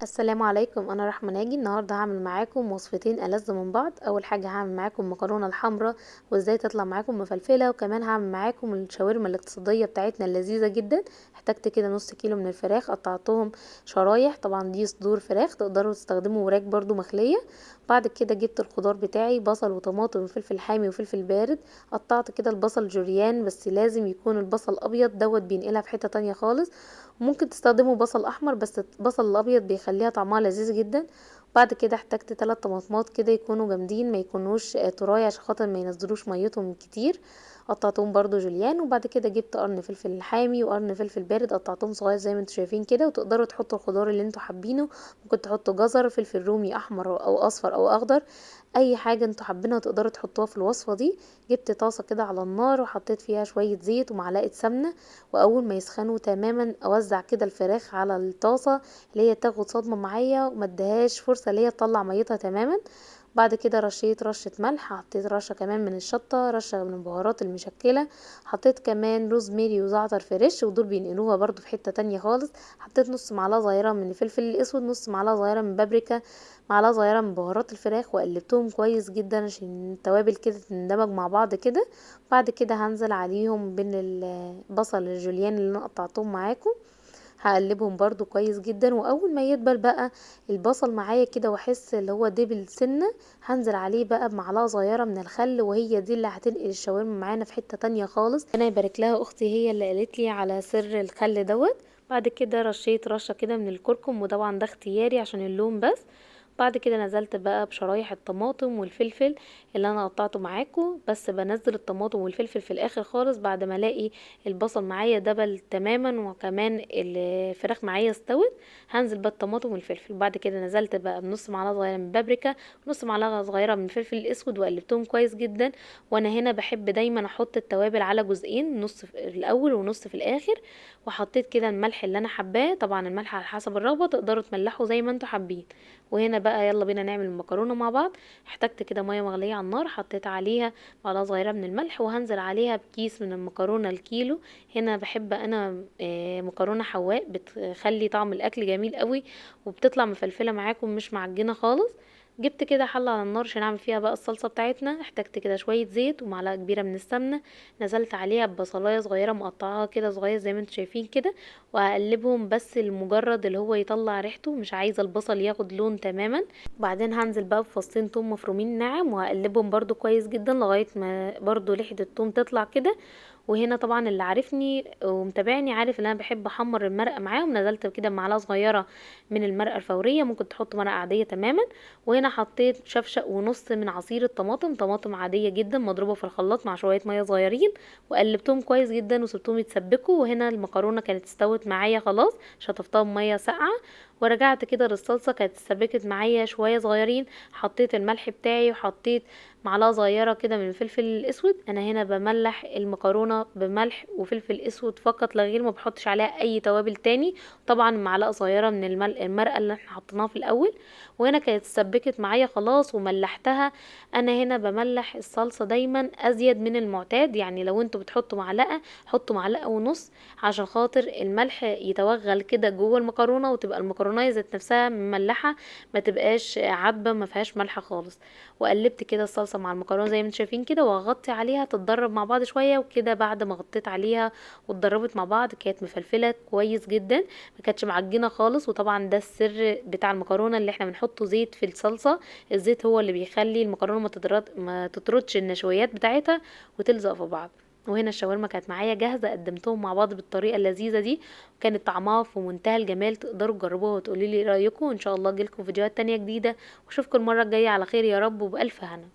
السلام عليكم، انا رحمة ناجي. النهارده هعمل معاكم وصفتين ألذ من بعض. اول حاجه هعمل معاكم مكرونه الحمراء وازاي تطلع معاكم مفلفله، وكمان هعمل معاكم الشاورما الاقتصاديه بتاعتنا اللذيذه جدا. احتجت كده نص كيلو من الفراخ، قطعتهم شرايح. طبعا دي صدور فراخ، تقدروا تستخدموا وراك برضو مخليه. بعد كده جبت الخضار بتاعي، بصل وطماطم وفلفل حامي وفلفل بارد. قطعت كده البصل جوليان، بس لازم يكون البصل ابيض، دوت بينقلها في حته تانية خالص. ممكن تستخدموا بصل احمر، بس البصل الابيض بيخليها طعمها لذيذ جدا. بعد كده احتجت 3 طماطمات كده يكونوا جامدين، ما يكونوش طراي، عشان خاطر ما ينزلوش ميتهم كتير. قطعتهم برضو جوليان. وبعد كده جبت قرن فلفل حامي وقرن فلفل بارد، قطعتهم صغير زي ما انتم شايفين كده. وتقدروا تحطوا الخضار اللي انتوا حابينه، ممكن تحطوا جزر، فلفل رومي احمر او اصفر او اخضر، اي حاجه انتوا حابينها تقدروا تحطوها في الوصفه دي. جبت طاسه كده على النار وحطيت فيها شويه زيت ومعلقه سمنه، واول ما يسخنوا تماما اوزع كده الفراخ على الطاسه، اللي هي تاخد صدمه معايا وما اديهاش فرصه اللي هي تطلع ميتها تماما. بعد كده رشيت رشه ملح، حطيت رشه كمان من الشطه، رشه من البهارات المشكله، حطيت كمان روزميري وزعتر فريش، ودول بينقلوها برضو في حته تانية خالص. حطيت نص معلقه صغيره من الفلفل الاسود، نص معلقه صغيره من بابريكا، معلقه صغيره من بهارات الفراخ، وقلبتهم كويس جدا عشان التوابل كده تندمج مع بعض كده. بعد كده هنزل عليهم بين البصل الجوليان اللي انا قطعتهم معاكم، هقلبهم برضو كويس جدا. واول ما يدبل بقى البصل معايا كده واحس اللي هو دبل سنه، هنزل عليه بقى بمعلقه صغيره من الخل، وهي دي اللي هتنقل الشاورما معانا في حته تانية خالص. انا يبارك لها اختي، هي اللي قالت لي على سر الخل دوت. بعد كده رشيت رشه كده من الكركم، وطبعا ده اختياري عشان اللون بس. بعد كده نزلت بقى بشرايح الطماطم والفلفل اللي انا قطعته معاكم، بس بنزل الطماطم والفلفل في الاخر خالص بعد ما الاقي البصل معايا دبل تماما، وكمان الفراخ معايا استوت. هنزل بقى الطماطم والفلفل. وبعد كده نزلت بقى بنص معلقه صغيره من بابريكا، ونص معلقه صغيره من الفلفل الاسود، وقلبتهم كويس جدا. وانا هنا بحب دايما احط التوابل على جزئين، نص في الاول ونص في الاخر. وحطيت كده الملح اللي انا حباه، طبعا الملح على حسب الرغبه، تقدروا تملحوا زي ما انتوا حابين. وهنا بقى يلا بينا نعمل المكرونه مع بعض. احتجت كده ميه مغليه على النار، حطيت عليها معلقه صغيره من الملح، وهنزل عليها بكيس من المكرونه الكيلو. هنا بحب انا مكرونه حواء، بتخلي طعم الاكل جميل قوي، وبتطلع مفلفله معاكم مش معجنه خالص. جبت كده حله على النار عشان اعمل فيها بقى الصلصه بتاعتنا. احتجت كده شويه زيت ومعلقه كبيره من السمنه، نزلت عليها ببصلايه صغيره مقطعاها كده صغير زي ما انتم شايفين كده، وهقلبهم بس لمجرد اللي هو يطلع ريحته، مش عايزه البصل ياخد لون تماما. بعدين هنزل بقى بفصين توم مفرومين ناعم، وهقلبهم برضو كويس جدا لغايه ما برضو ريحه التوم تطلع كده. وهنا طبعا اللي عارفني ومتابعني عارف ان انا بحب احمر المرقه معاهم. نزلت كده بمعلقه صغيره من المرقه الفوريه، ممكن تحطوا مرقه عاديه تماما. وهنا حطيت شفشق ونص من عصير الطماطم، طماطم عاديه جدا مضروبه في الخلاط مع شويه ميه صغيرين، وقلبتهم كويس جدا وسبتهم يتسبكوا. وهنا المكرونه كانت استوت معايا خلاص، شطفتها بميه ساقعه. ورجعت كده للصلصه، كانت اتسبكت معايا شويه صغيرين. حطيت الملح بتاعي، وحطيت معلقه صغيره كده من الفلفل الاسود. انا هنا بملح المكرونه بملح وفلفل اسود فقط لا غير، ما بحطش عليها اي توابل تاني. طبعا معلقه صغيره من المرقه اللي احنا حطيناها في الاول. وهنا كانت اتسبكت معايا خلاص وملحتها. انا هنا بملح الصلصه دايما ازيد من المعتاد، يعني لو انتوا بتحطوا معلقه حطوا معلقه ونص، عشان خاطر الملح يتوغل كده جوه المكرونه، وتبقى المكرونه ذات نفسها مملحه، ما تبقاش عدبه ما فيهاش ملح خالص. وقلبت كده الصلصه مع المكرونه زي ما انتم شايفين كده، واغطي عليها تتدرب مع بعض شويه وكده. بعد ما غطيت عليها واتدربت مع بعض، كانت مفلفله كويس جدا، ما كانتش معجنه خالص. وطبعا ده السر بتاع المكرونه، اللي احنا بنحطه زيت في الصلصه. الزيت هو اللي بيخلي المكرونه ما تطردش النشويات بتاعتها وتلزق في بعض. وهنا الشاورما كانت معايا جاهزه، قدمتهم مع بعض بالطريقه اللذيذه دي، وكانت طعمها في منتهى الجمال. تقدروا تجربوها وتقولي لي رايكم، وان شاء الله اجيلكم فيديوهات تانية جديده، واشوفكم المره الجايه على خير يا رب، وبالف هنا.